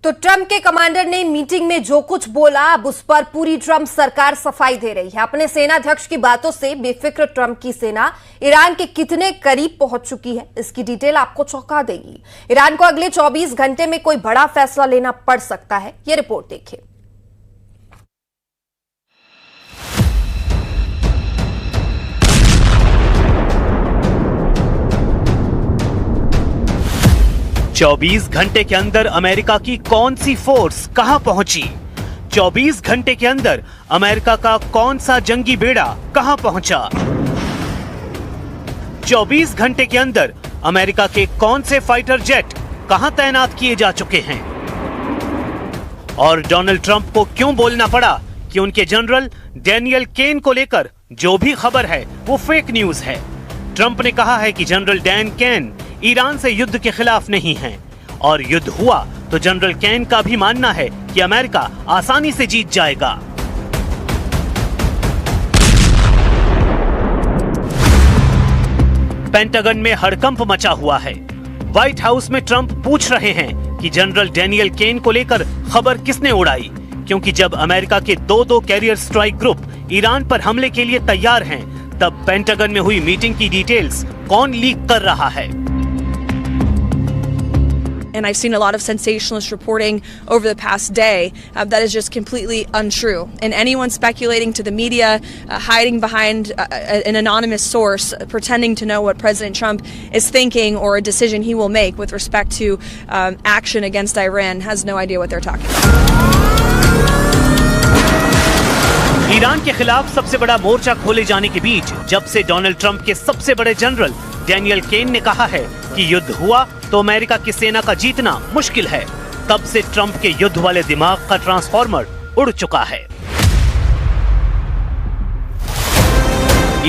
तो ट्रंप के कमांडर ने मीटिंग में जो कुछ बोला, अब उस पर पूरी ट्रंप सरकार सफाई दे रही है। अपने सेनाध्यक्ष की बातों से बेफिक्र ट्रंप की सेना ईरान के कितने करीब पहुंच चुकी है, इसकी डिटेल आपको चौंका देगी। ईरान को अगले 24 घंटे में कोई बड़ा फैसला लेना पड़ सकता है, यह रिपोर्ट देखिए। चौबीस घंटे के अंदर अमेरिका की कौन सी फोर्स कहां पहुंची? 24 घंटे के अंदर अमेरिका का कौन सा जंगी बेड़ा कहां पहुंचा? 24 घंटे के अंदर अमेरिका के कौन से फाइटर जेट कहां तैनात किए जा चुके हैं? और डोनाल्ड ट्रंप को क्यों बोलना पड़ा कि उनके जनरल डैनियल केन को लेकर जो भी खबर है वो फेक न्यूज है? ट्रंप ने कहा है कि जनरल डैन केन ईरान से युद्ध के खिलाफ नहीं है, और युद्ध हुआ तो जनरल केन का भी मानना है कि अमेरिका आसानी से जीत जाएगा। पेंटागन में हड़कंप मचा हुआ है। व्हाइट हाउस में ट्रंप पूछ रहे हैं कि जनरल डैनियल केन को लेकर खबर किसने उड़ाई, क्योंकि जब अमेरिका के दो कैरियर स्ट्राइक ग्रुप ईरान पर हमले के लिए तैयार हैं, तब पेंटागन में हुई मीटिंग की डिटेल्स कौन लीक कर रहा है? And I've seen a lot of sensationalist reporting over the past day that is just completely untrue. And anyone speculating to the media, hiding behind an anonymous source, pretending to know what President Trump is thinking or a decision he will make with respect to action against Iran has no idea what they're talking about. Iran के खिलाफ सबसे बड़ा मोर्चा खोले जाने के बीच जब से Donald Trump के सबसे बड़े जनरल डैनियल केन ने कहा है कि युद्ध हुआ तो अमेरिका की सेना का जीतना मुश्किल है, तब से ट्रंप के युद्ध वाले दिमाग का ट्रांसफॉर्मर उड़ चुका है।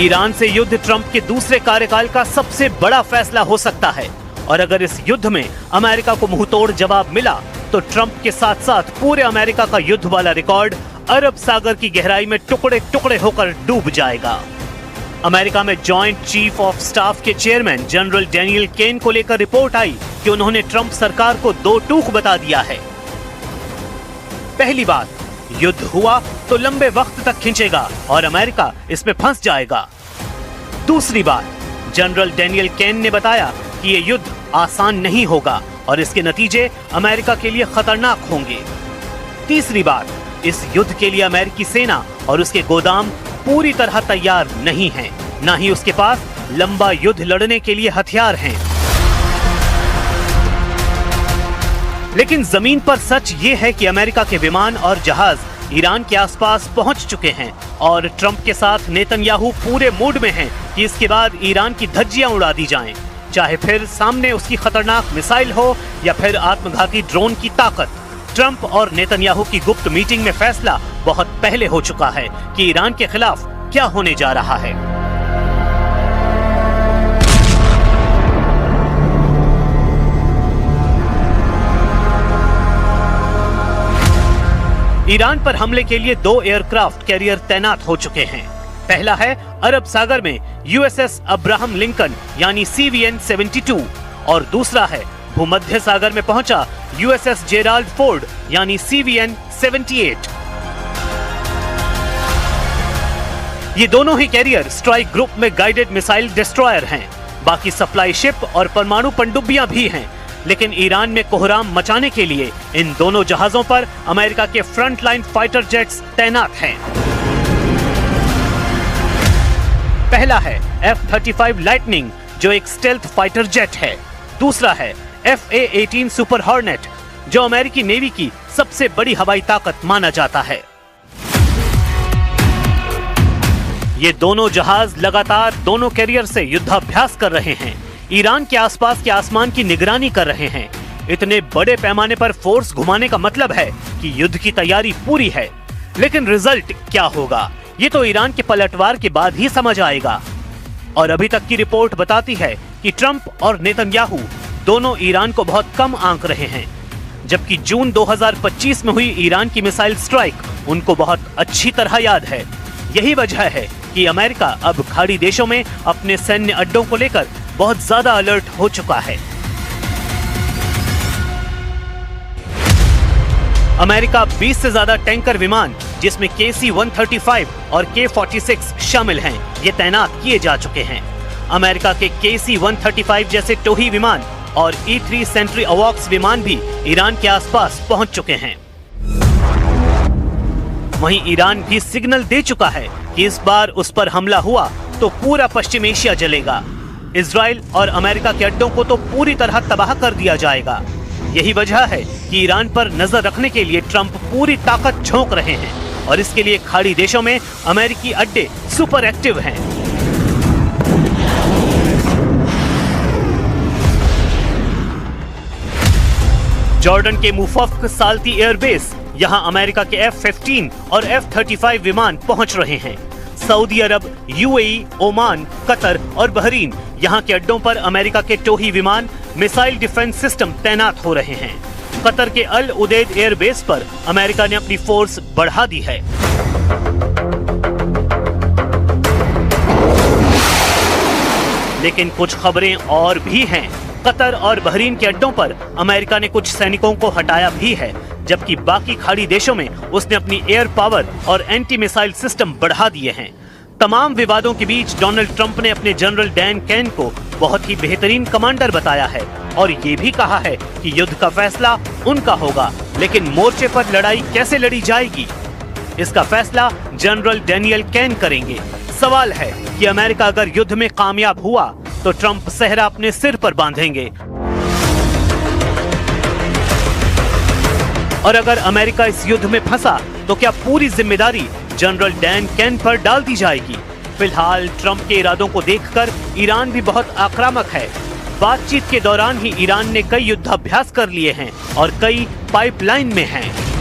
ईरान से युद्ध ट्रंप के दूसरे कार्यकाल का सबसे बड़ा फैसला हो सकता है, और अगर इस युद्ध में अमेरिका को मुंहतोड़ जवाब मिला तो ट्रंप के साथ साथ पूरे अमेरिका का युद्ध वाला रिकॉर्ड अरब सागर की गहराई में टुकड़े टुकड़े होकर डूब जाएगा। अमेरिका में जॉइंट चीफ ऑफ स्टाफ के चेयरमैन जनरल डैनियल केन को लेकर रिपोर्ट आई कि उन्होंने ट्रंप सरकार को दो टूक बता दिया है। पहली बात, युद्ध हुआ तो लंबे वक्त तक खिंचेगा और अमेरिका इसमें फंस जाएगा। दूसरी बात, जनरल डैनियल केन ने बताया कि यह युद्ध आसान नहीं होगा और इसके नतीजे अमेरिका के लिए खतरनाक होंगे। तीसरी बात, इस युद्ध के लिए अमेरिकी सेना और उसके गोदाम पूरी तरह तैयार नहीं हैं, ना ही उसके पास लंबा युद्ध लड़ने के लिए हथियार हैं। लेकिन जमीन पर सच ये है कि अमेरिका के विमान और जहाज ईरान के आसपास पहुंच चुके हैं और ट्रंप के साथ नेतन्याहू पूरे मूड में हैं कि इसके बाद ईरान की धज्जियां उड़ा दी जाएं, चाहे फिर सामने उसकी खतरनाक मिसाइल हो या फिर आत्मघाती ड्रोन की ताकत। ट्रंप और नेतन्याहू की गुप्त मीटिंग में फैसला बहुत पहले हो चुका है कि ईरान के खिलाफ क्या होने जा रहा है। ईरान पर हमले के लिए 2 एयरक्राफ्ट कैरियर तैनात हो चुके हैं। पहला है अरब सागर में यूएसएस अब्राहम लिंकन यानी CVN-72 और दूसरा है भूमध्य सागर में पहुंचा यूएसएस जेराल्ड फोर्ड यानी CVN-78। ये दोनों ही कैरियर स्ट्राइक ग्रुप में गाइडेड मिसाइल डिस्ट्रॉयर हैं। बाकी सप्लाई शिप और परमाणु पनडुब्बियां भी हैं, लेकिन ईरान में कोहराम मचाने के लिए इन दोनों जहाजों पर अमेरिका के फ्रंटलाइन फाइटर जेट्स तैनात हैं। पहला है F-35 लाइटनिंग जो एक स्टेल्थ फाइटर जेट है। दूसरा है FA-18 सुपर हॉर्नेट जो अमेरिकी नेवी की सबसे बड़ी हवाई ताकत माना जाता है। ये दोनों जहाज लगातार दोनों कैरियर से युद्धाभ्यास कर रहे हैं, ईरान के आसपास के आसमान की निगरानी कर रहे हैं। इतने बड़े पैमाने पर फोर्स घुमाने का मतलब है कि युद्ध की तैयारी पूरी है, लेकिन रिजल्ट क्या होगा ये तो ईरान के पलटवार के बाद ही समझ आएगा। और अभी तक की रिपोर्ट बताती है कि ट्रंप और नेतन्याहू दोनों ईरान को बहुत कम आंक रहे हैं, जबकि जून 2025 में हुई ईरान की मिसाइल स्ट्राइक उनको बहुत अच्छी तरह याद है। यही वजह है कि अमेरिका अब खाड़ी देशों में अपने सैन्य अड्डों को लेकर बहुत ज्यादा अलर्ट हो चुका है। अमेरिका 20 से ज्यादा टैंकर विमान, जिसमें KC-135 और K-46 शामिल हैं, ये तैनात किए जा चुके हैं। अमेरिका के KC-135 जैसे टोही विमान और E-3 सेंट्री अवॉक्स विमान भी ईरान के आसपास पहुंच चुके हैं। वहीं ईरान भी सिग्नल दे चुका है कि इस बार उस पर हमला हुआ तो पूरा पश्चिम एशिया जलेगा। इजराइल और अमेरिका के अड्डों को तो पूरी तरह तबाह कर दिया जाएगा। यही वजह है कि ईरान पर नजर रखने के लिए ट्रंप पूरी ताकत झोंक रहे हैं और इसके लिए खाड़ी देशों में अमेरिकी अड्डे सुपर एक्टिव हैं। जॉर्डन के मुफक्क साल्ती एयरबेस, यहां अमेरिका के F-15 और F-35 विमान पहुंच रहे हैं। सऊदी अरब, UAE, ओमान, कतर और बहरीन, यहां के अड्डों पर अमेरिका के टोही विमान, मिसाइल डिफेंस सिस्टम तैनात हो रहे हैं। कतर के अल उदैद एयरबेस पर अमेरिका ने अपनी फोर्स बढ़ा दी है। लेकिन कुछ खबरें और भी हैं। कतर और बहरीन के अड्डों पर अमेरिका ने कुछ सैनिकों को हटाया भी है, जबकि बाकी खाड़ी देशों में उसने अपनी एयर पावर और एंटी मिसाइल सिस्टम बढ़ा दिए हैं। तमाम विवादों के बीच डोनाल्ड ट्रंप ने अपने जनरल डैन कैन को बहुत ही बेहतरीन कमांडर बताया है और ये भी कहा है कि युद्ध का फैसला उनका होगा, लेकिन मोर्चे पर लड़ाई कैसे लड़ी जाएगी, इसका फैसला जनरल डैनियल कैन करेंगे। सवाल है कि अमेरिका अगर युद्ध में कामयाब हुआ तो ट्रंप सेहरा अपने सिर पर बांधेंगे और अगर अमेरिका इस युद्ध में फंसा तो क्या पूरी जिम्मेदारी जनरल डैन कैन पर डाल दी जाएगी। फिलहाल ट्रंप के इरादों को देखकर ईरान भी बहुत आक्रामक है। बातचीत के दौरान ही ईरान ने कई युद्धाभ्यास कर लिए हैं और कई पाइपलाइन में हैं।